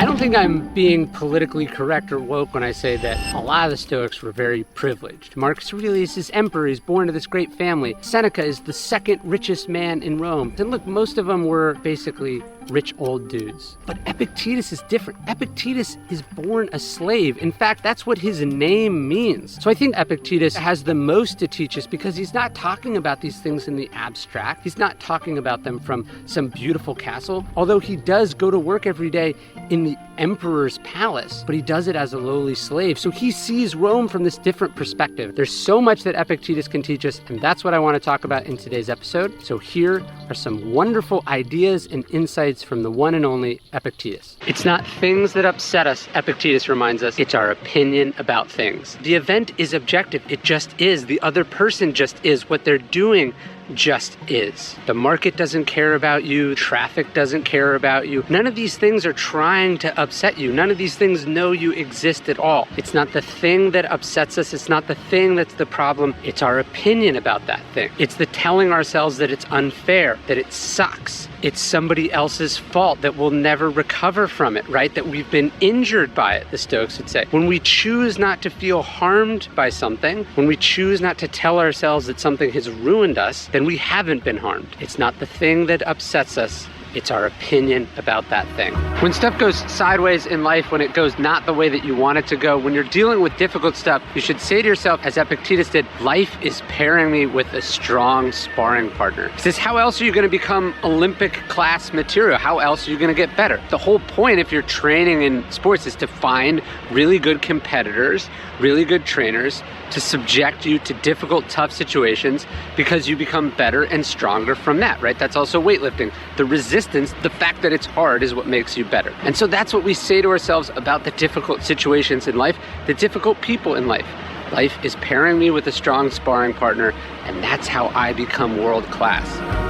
I don't think I'm being politically correct or woke when I say that a lot of the Stoics were very privileged. Marcus Aurelius is emperor, he's born to this great family. Seneca is the second richest man in Rome. And look, most of them were basically rich old dudes. But Epictetus is different. Epictetus is born a slave. In fact, that's what his name means. So I think Epictetus has the most to teach us because he's not talking about these things in the abstract. He's not talking about them from some beautiful castle, although he does go to work every day in the emperor's palace, but he does it as a lowly slave. So he sees Rome from this different perspective. There's so much that Epictetus can teach us, and that's what I want to talk about in today's episode. So here are some wonderful ideas and insights from the one and only Epictetus. It's not things that upset us, Epictetus reminds us. It's our opinion about things. The event is objective. It just is. The other person just is. What they're doing just is. The market doesn't care about you. Traffic doesn't care about you. None of these things are trying to upset you. None of these things know you exist at all. It's not the thing that upsets us. It's not the thing that's the problem. It's our opinion about that thing. It's the telling ourselves that it's unfair, that it sucks. It's somebody else's fault, that we'll never recover from it, right? That we've been injured by it, the Stoics would say. When we choose not to feel harmed by something, when we choose not to tell ourselves that something has ruined us, then we haven't been harmed. It's not the thing that upsets us. It's our opinion about that thing. When stuff goes sideways in life, when it goes not the way that you want it to go, when you're dealing with difficult stuff, you should say to yourself, as Epictetus did, life is pairing me with a strong sparring partner. He says, how else are you going to become Olympic class material? How else are you going to get better? The whole point, if you're training in sports, is to find really good competitors, really good trainers, to subject you to difficult, tough situations because you become better and stronger from that, right? That's also weightlifting. The resistance, the fact that it's hard is what makes you better. And so that's what we say to ourselves about the difficult situations in life, the difficult people in life. Life is pairing me with a strong sparring partner, and that's how I become world class.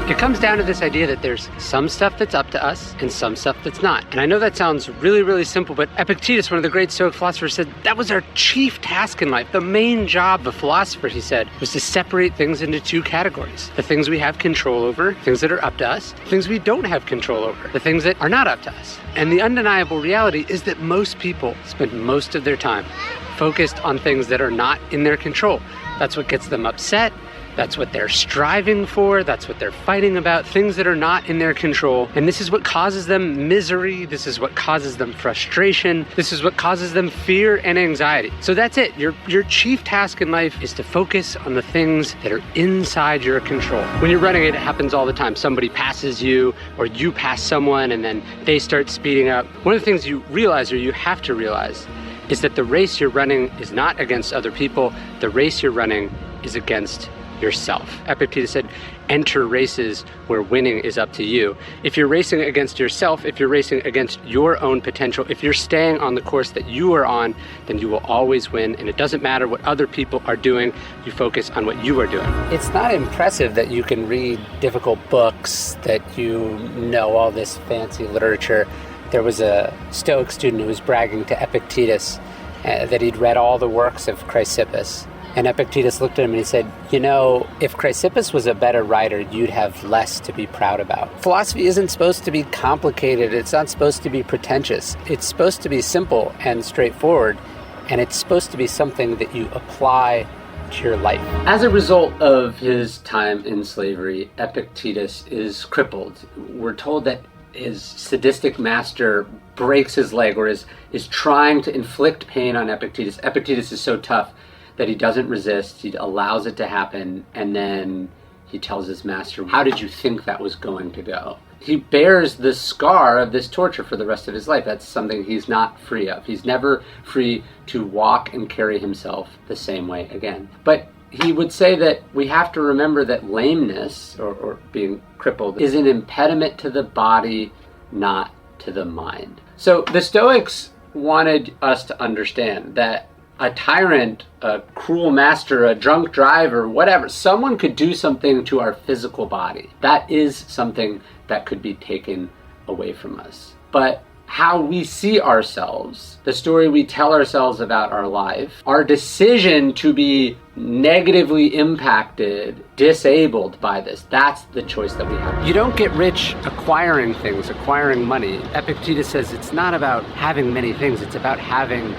It comes down to this idea that there's some stuff that's up to us and some stuff that's not. And I know that sounds really, really simple, but Epictetus, one of the great Stoic philosophers, said that was our chief task in life. The main job of a philosopher, he said, was to separate things into two categories. The things we have control over, things that are up to us, things we don't have control over, the things that are not up to us. And the undeniable reality is that most people spend most of their time focused on things that are not in their control. That's what gets them upset. That's what they're striving for. That's what they're fighting about, things that are not in their control. And this is what causes them misery. This is what causes them frustration. This is what causes them fear and anxiety. So that's it. Your chief task in life is to focus on the things that are inside your control. When you're running, it happens all the time. Somebody passes you or you pass someone and then they start speeding up. One of the things you realize, or you have to realize, is that the race you're running is not against other people. The race you're running is against yourself. Epictetus said, enter races where winning is up to you. If you're racing against yourself, if you're racing against your own potential, if you're staying on the course that you are on, then you will always win. And it doesn't matter what other people are doing. You focus on what you are doing. It's not impressive that you can read difficult books, that you know all this fancy literature. There was a Stoic student who was bragging to Epictetus that he'd read all the works of Chrysippus. And Epictetus looked at him and he said, you know, if Chrysippus was a better writer, you'd have less to be proud about. Philosophy isn't supposed to be complicated. It's not supposed to be pretentious. It's supposed to be simple and straightforward. And it's supposed to be something that you apply to your life. As a result of his time in slavery, Epictetus is crippled. We're told that his sadistic master breaks his leg or is trying to inflict pain on Epictetus. Epictetus is so tough that he doesn't resist. He allows it to happen, and then he tells his master, how did you think that was going to go? He bears the scar of this torture for the rest of his life. That's something he's not free of. He's never free to walk and carry himself the same way again. But he would say that we have to remember that lameness, or being crippled, is an impediment to the body, not to the mind. So the Stoics wanted us to understand that a tyrant, a cruel master, a drunk driver, whatever, someone could do something to our physical body. That is something that could be taken away from us. But how we see ourselves, the story we tell ourselves about our life, our decision to be negatively impacted, disabled by this, that's the choice that we have. You don't get rich acquiring things, acquiring money. Epictetus says it's not about having many things, it's about having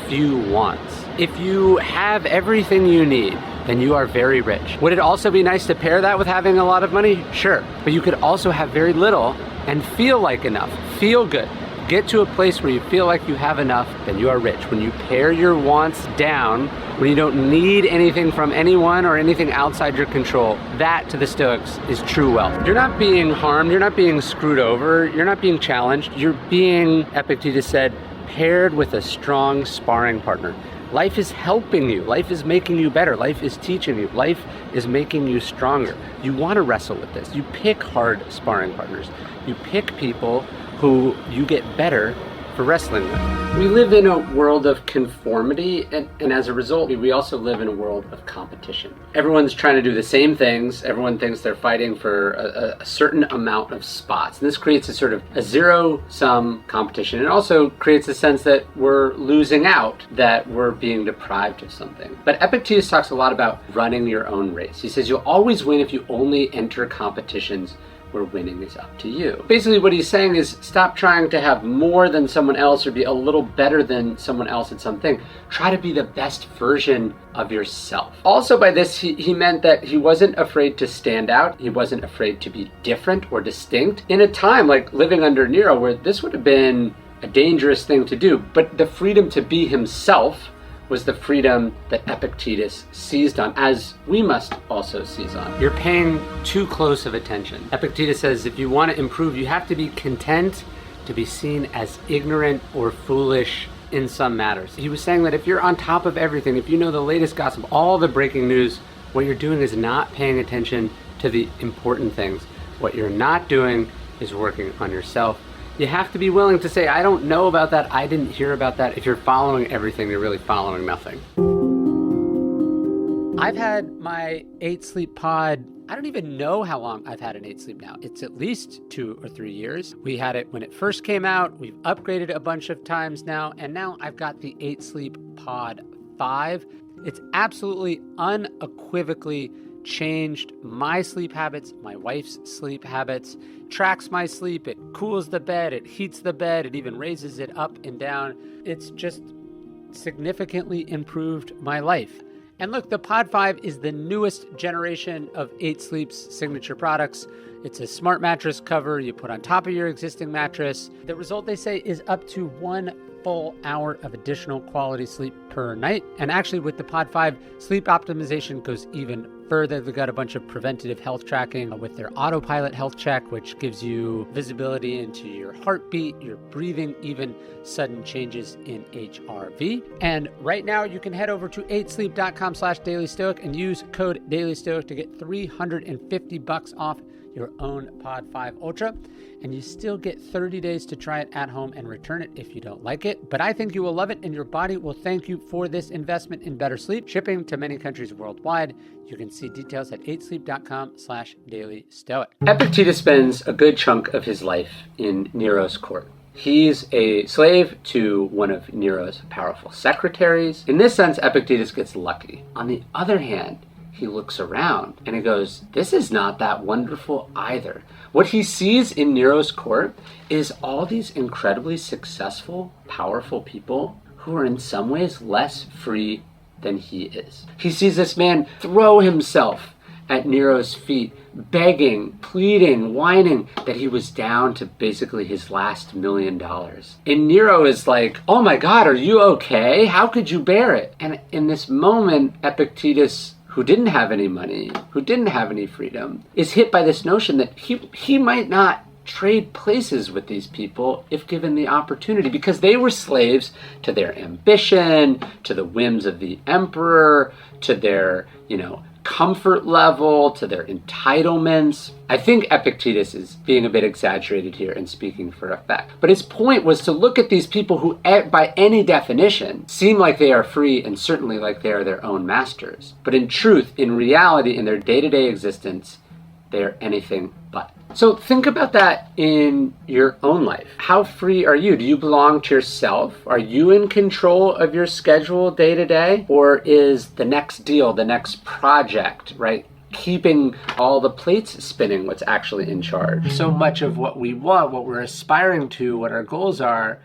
few wants. If you have everything you need, then you are very rich. Would it also be nice to pair that with having a lot of money? Sure. But you could also have very little and feel like enough, feel good. Get to a place where you feel like you have enough, then you are rich. When you pare your wants down, when you don't need anything from anyone or anything outside your control, that to the Stoics is true wealth. You're not being harmed, you're not being screwed over, you're not being challenged, you're being, Epictetus said, paired with a strong sparring partner. Life is helping you. Life is making you better. Life is teaching you. Life is making you stronger. You want to wrestle with this. You pick hard sparring partners. You pick people who you get better for wrestling with. We live in a world of conformity, and as a result, we also live in a world of competition. Everyone's trying to do the same things. Everyone thinks they're fighting for a certain amount of spots. And this creates a sort of a zero-sum competition. It also creates a sense that we're losing out, that we're being deprived of something. But Epictetus talks a lot about running your own race. He says you'll always win if you only enter competitions where winning is up to you. Basically what he's saying is stop trying to have more than someone else or be a little better than someone else at something. Try to be the best version of yourself. Also by this, he meant that he wasn't afraid to stand out. He wasn't afraid to be different or distinct in a time like living under Nero where this would have been a dangerous thing to do. But the freedom to be himself was the freedom that Epictetus seized on, as we must also seize on. You're paying too close of attention. Epictetus says if you want to improve, you have to be content to be seen as ignorant or foolish in some matters. He was saying that if you're on top of everything, if you know the latest gossip, all the breaking news, what you're doing is not paying attention to the important things. What you're not doing is working on yourself. You have to be willing to say, I don't know about that, I didn't hear about that. If you're following everything, you're really following nothing. I've had my 8 Sleep pod, I don't even know how long I've had an 8 Sleep now. It's at least 2 or 3 years. We had it when it first came out. We've upgraded a bunch of times now, and now I've got the 8 Sleep Pod 5. It's absolutely unequivocally changed my sleep habits, my wife's sleep habits, tracks my sleep, it cools the bed, it heats the bed, it even raises it up and down. It's just significantly improved my life. And look, the Pod 5 is the newest generation of 8 Sleep's signature products. It's a smart mattress cover you put on top of your existing mattress. The result, they say, is up to 1 full hour of additional quality sleep per night. And actually with the Pod 5, sleep optimization goes even further. They've got a bunch of preventative health tracking with their autopilot health check, which gives you visibility into your heartbeat, your breathing, even sudden changes in HRV. And right now you can head over to 8sleep.com/dailystoic and use code dailystoic to get $350 off your own Pod 5 Ultra, and you still get 30 days to try it at home and return it if you don't like it. But I think you will love it, and your body will thank you for this investment in better sleep. Shipping to many countries worldwide. You can see details at 8sleep.com/dailystoic. Epictetus spends a good chunk of his life in Nero's court. He's a slave to one of Nero's powerful secretaries. In this sense, Epictetus gets lucky. On the other hand, he looks around and he goes, this is not that wonderful either. What he sees in Nero's court is all these incredibly successful, powerful people who are in some ways less free than he is. He sees this man throw himself at Nero's feet, begging, pleading, whining that he was down to basically his last $1 million. And Nero is like, oh my God, are you okay? How could you bear it? And in this moment, Epictetus, who didn't have any money, who didn't have any freedom, is hit by this notion that he might not trade places with these people if given the opportunity, because they were slaves to their ambition, to the whims of the emperor, to their, comfort level, to their entitlements. I think Epictetus is being a bit exaggerated here and speaking for effect. But his point was to look at these people who, by any definition, seem like they are free and certainly like they are their own masters. But in truth, in reality, in their day-to-day existence, they are anything but. So think about that in your own life. How free are you? Do you belong to yourself? Are you in control of your schedule day to day? Or is the next deal, the next project, right, keeping all the plates spinning what's actually in charge? So much of what we want, what we're aspiring to, what our goals are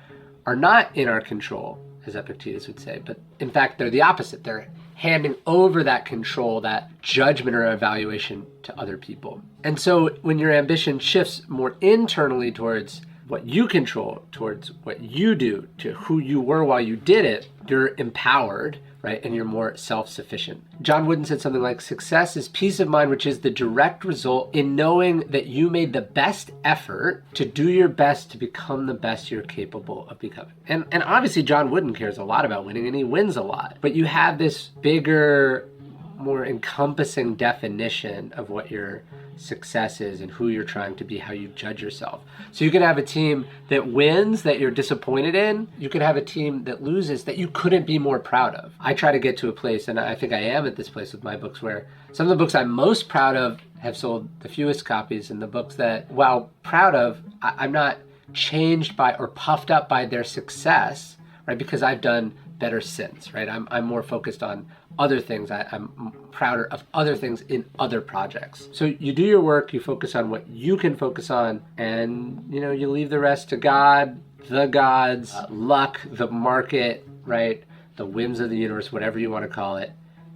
not in our control, as Epictetus would say, but in fact, they're the opposite. They're handing over that control, that judgment or evaluation to other people. And so when your ambition shifts more internally towards what you control, towards what you do, to who you were while you did it, you're empowered, right? And you're more self-sufficient. John Wooden said something like, success is peace of mind, which is the direct result in knowing that you made the best effort to do your best to become the best you're capable of becoming. And obviously John Wooden cares a lot about winning, and he wins a lot. But you have this bigger, more encompassing definition of what your success is and who you're trying to be, how you judge yourself. So you can have a team that wins that you're disappointed in. You can have a team that loses that you couldn't be more proud of. I try to get to a place, and I think I am at this place with my books, where some of the books I'm most proud of have sold the fewest copies, and the books that, while proud of, I'm not changed by or puffed up by their success, right? Because I've done better since, right? I'm more focused on other things. I'm prouder of other things in other projects. So you do your work, you focus on what you can focus on, and you leave the rest to God, the gods, luck, the market, right? The whims of the universe, whatever you want to call it,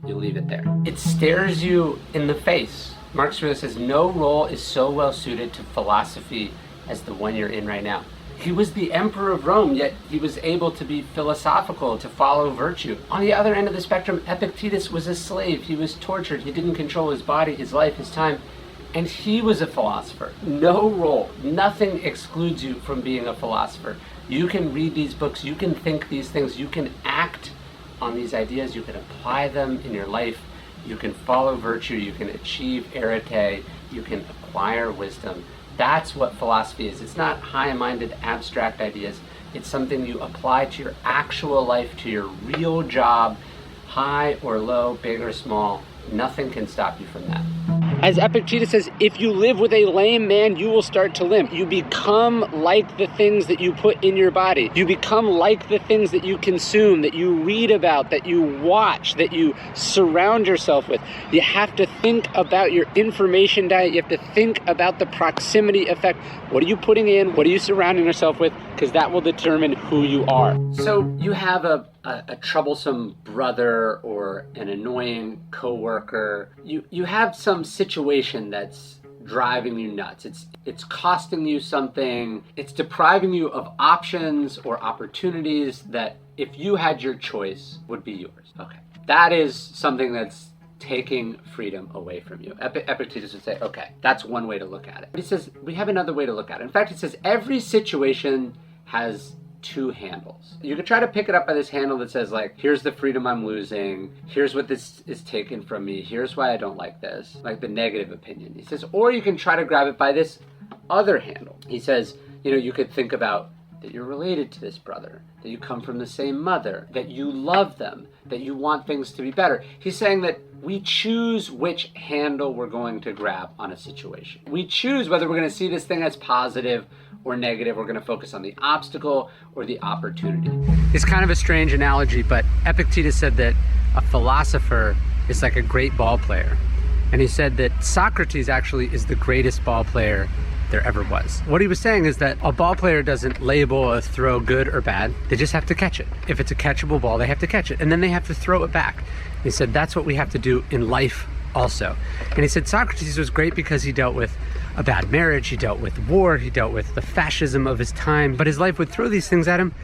you leave it there. It stares you in the face. Marcus Aurelius says, no role is so well suited to philosophy as the one you're in right now. He was the emperor of Rome, yet he was able to be philosophical, to follow virtue. On the other end of the spectrum, Epictetus was a slave. He was tortured. He didn't control his body, his life, his time. And he was a philosopher. No role, nothing excludes you from being a philosopher. You can read these books, you can think these things, you can act on these ideas, you can apply them in your life, you can follow virtue, you can achieve arete, you can acquire wisdom. That's what philosophy is. It's not high-minded, abstract ideas. It's something you apply to your actual life, to your real job, high or low, big or small. Nothing can stop you from that. As Epictetus says, if you live with a lame man, you will start to limp. You become like the things that you put in your body. You become like the things that you consume, that you read about, that you watch, that you surround yourself with. You have to think about your information diet. You have to think about the proximity effect. What are you putting in? What are you surrounding yourself with? Because that will determine who you are. So you have a troublesome brother or an annoying coworker. You have some situation that's driving you nuts. It's costing you something. It's depriving you of options or opportunities that, if you had your choice, would be yours. Okay, that is something that's taking freedom away from you. Epictetus would say, okay, that's one way to look at it. But he says, we have another way to look at it. In fact, he says, every situation has two handles. You could try to pick it up by this handle that says, like, here's the freedom I'm losing, here's what this is taken from me, here's why I don't like this, like the negative opinion. He says, or you can try to grab it by this other handle. He says, you could think about that you're related to this brother, that you come from the same mother, that you love them, that you want things to be better. He's saying that we choose which handle we're going to grab on a situation. We choose whether we're going to see this thing as positive or negative. We're going to focus on the obstacle or the opportunity. It's kind of a strange analogy, but Epictetus said that a philosopher is like a great ball player. And he said that Socrates actually is the greatest ball player there ever was. What he was saying is that a ball player doesn't label a throw good or bad. They just have to catch it. If it's a catchable ball, they have to catch it, and then they have to throw it back. He said that's what we have to do in life also. And he said Socrates was great because he dealt with a bad marriage, he dealt with war, he dealt with the fascism of his time, but his life would throw these things at him.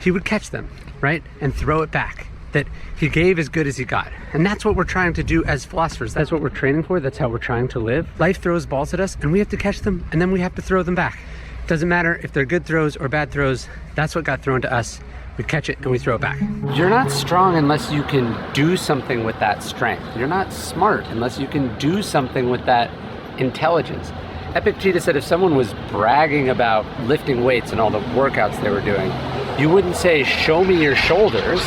He would catch them, right? And throw it back. That he gave as good as he got. And that's what we're trying to do as philosophers. That's what we're training for. That's how we're trying to live. Life throws balls at us and we have to catch them, and then we have to throw them back. Doesn't matter if they're good throws or bad throws. That's what got thrown to us. We catch it and we throw it back. You're not strong unless you can do something with that strength. You're not smart unless you can do something with that intelligence. Epictetus said if someone was bragging about lifting weights and all the workouts they were doing, you wouldn't say, show me your shoulders.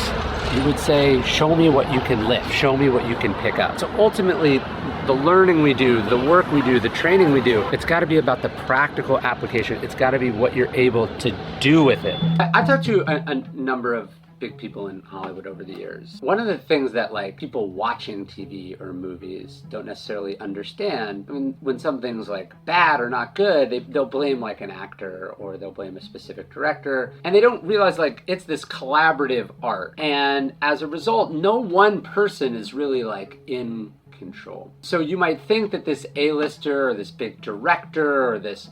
you would say, show me what you can lift, show me what you can pick up. So ultimately, the learning we do, the work we do, the training we do, it's got to be about the practical application. It's got to be what you're able to do with it. I've talked to a number of big people in Hollywood over the years. One of the things that like people watching TV or movies don't necessarily understand, I mean, when something's like bad or not good, they'll blame like an actor or they'll blame a specific director, and they don't realize like it's this collaborative art. And as a result, no one person is really like in control. So you might think that this A-lister or this big director or this,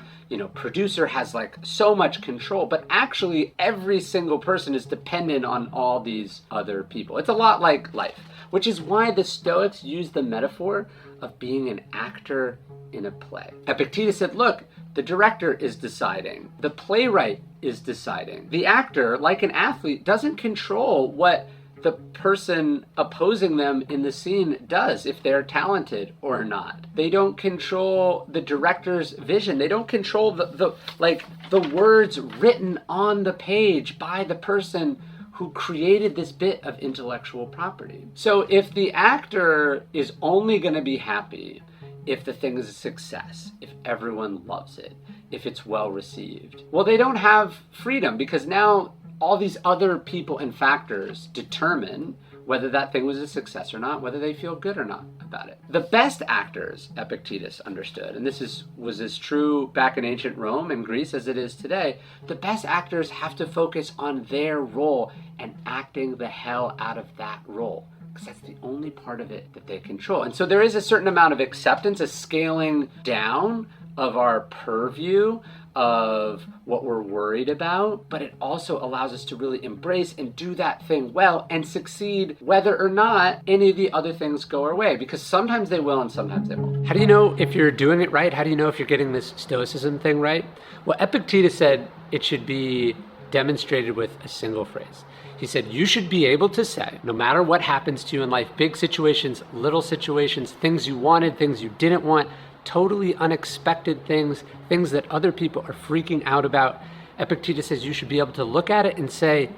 producer has like so much control, but actually every single person is dependent on all these other people. It's a lot like life, which is why the Stoics use the metaphor of being an actor in a play. Epictetus said, look, the director is deciding, the playwright is deciding. The actor, like an athlete, doesn't control what the person opposing them in the scene does, if they're talented or not. They don't control the director's vision. They don't control the words written on the page by the person who created this bit of intellectual property. So if the actor is only going to be happy if the thing is a success, if everyone loves it, if it's well received, well, they don't have freedom, because now all these other people and factors determine whether that thing was a success or not, whether they feel good or not about it. The best actors, Epictetus understood, and this was as true back in ancient Rome and Greece as it is today, the best actors have to focus on their role and acting the hell out of that role, because that's the only part of it that they control. And so there is a certain amount of acceptance, a scaling down of our purview of what we're worried about, but it also allows us to really embrace and do that thing well and succeed whether or not any of the other things go our way, because sometimes they will and sometimes they won't. How do you know if you're doing it right? How do you know if you're getting this Stoicism thing right? Well, Epictetus said it should be demonstrated with a single phrase. He said, you should be able to say, no matter what happens to you in life, big situations, little situations, things you wanted, things you didn't want, totally unexpected things, things that other people are freaking out about. Epictetus says you should be able to look at it and say,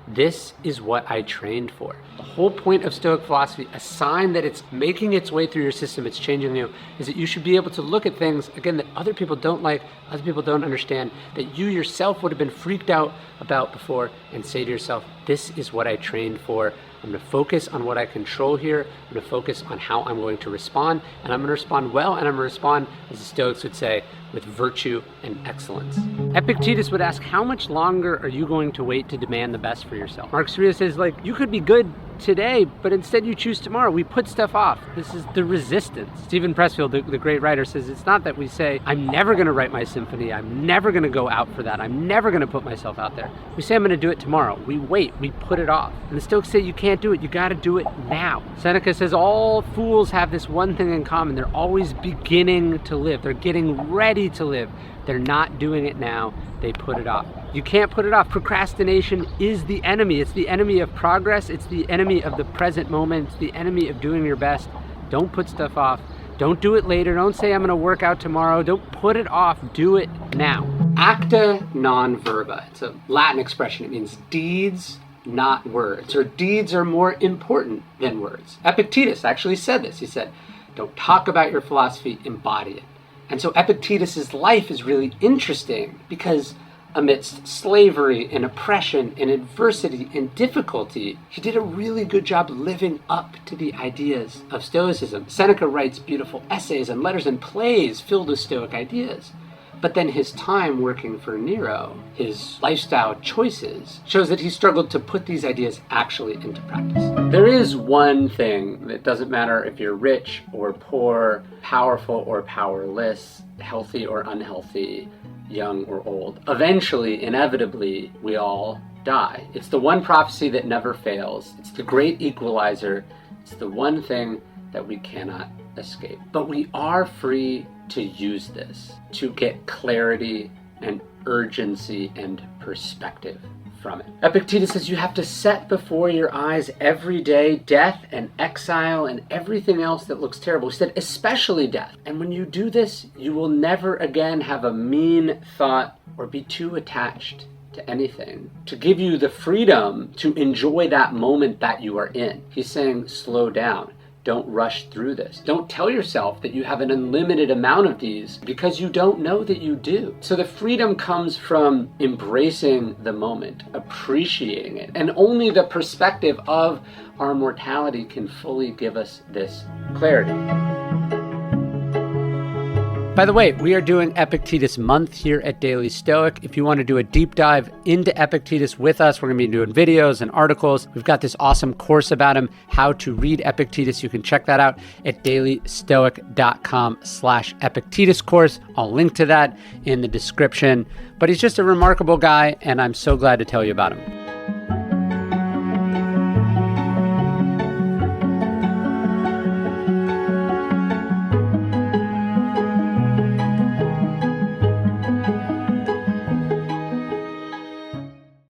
this is what I trained for. The whole point of Stoic philosophy, a sign that it's making its way through your system, it's changing you, is that you should be able to look at things, again, that other people don't like, other people don't understand, that you yourself would have been freaked out about before, and say to yourself, this is what I trained for. I'm going to focus on what I control here. I'm going to focus on how I'm going to respond, and I'm going to respond well, and I'm going to respond, as the Stoics would say, with virtue and excellence. Epictetus would ask, how much longer are you going to wait to demand the best for yourself? Marcus Aurelius says, you could be good today, but instead you choose tomorrow. We put stuff off. This is the resistance. Stephen Pressfield, the great writer, says it's not that we say, I'm never going to write my symphony. I'm never going to go out for that. I'm never going to put myself out there. We say, I'm going to do it tomorrow. We wait. We put it off. And the Stoics say you can't do it. You got to do it now. Seneca says all fools have this one thing in common. They're always beginning to live. They're getting ready to live. They're not doing it now. They put it off. You can't put it off. Procrastination is the enemy. It's the enemy of progress. It's the enemy of the present moment. It's the enemy of doing your best. Don't put stuff off. Don't do it later. Don't say I'm going to work out tomorrow. Don't put it off. Do it now. Acta non verba. It's a Latin expression. It means deeds, not words, or deeds are more important than words. Epictetus actually said this. He said, don't talk about your philosophy, embody it. And so Epictetus's life is really interesting because amidst slavery and oppression and adversity and difficulty, he did a really good job living up to the ideas of Stoicism. Seneca writes beautiful essays and letters and plays filled with Stoic ideas. But then his time working for Nero, his lifestyle choices, shows that he struggled to put these ideas actually into practice. There is one thing that doesn't matter if you're rich or poor, powerful or powerless, healthy or unhealthy, young or old. Eventually, inevitably, we all die. It's the one prophecy that never fails. It's the great equalizer. It's the one thing that we cannot escape. But we are free to use this to get clarity and urgency and perspective from it. Epictetus says you have to set before your eyes every day death and exile and everything else that looks terrible. He said especially death. And when you do this, you will never again have a mean thought or be too attached to anything, to give you the freedom to enjoy that moment that you are in. He's saying, slow down. Don't rush through this. Don't tell yourself that you have an unlimited amount of these because you don't know that you do. So the freedom comes from embracing the moment, appreciating it, and only the perspective of our mortality can fully give us this clarity. By the way, we are doing Epictetus Month here at Daily Stoic. If you want to do a deep dive into Epictetus with us, we're going to be doing videos and articles. We've got this awesome course about him, how to read Epictetus. You can check that out at dailystoic.com/Epictetus course. I'll link to that in the description. But he's just a remarkable guy, and I'm so glad to tell you about him.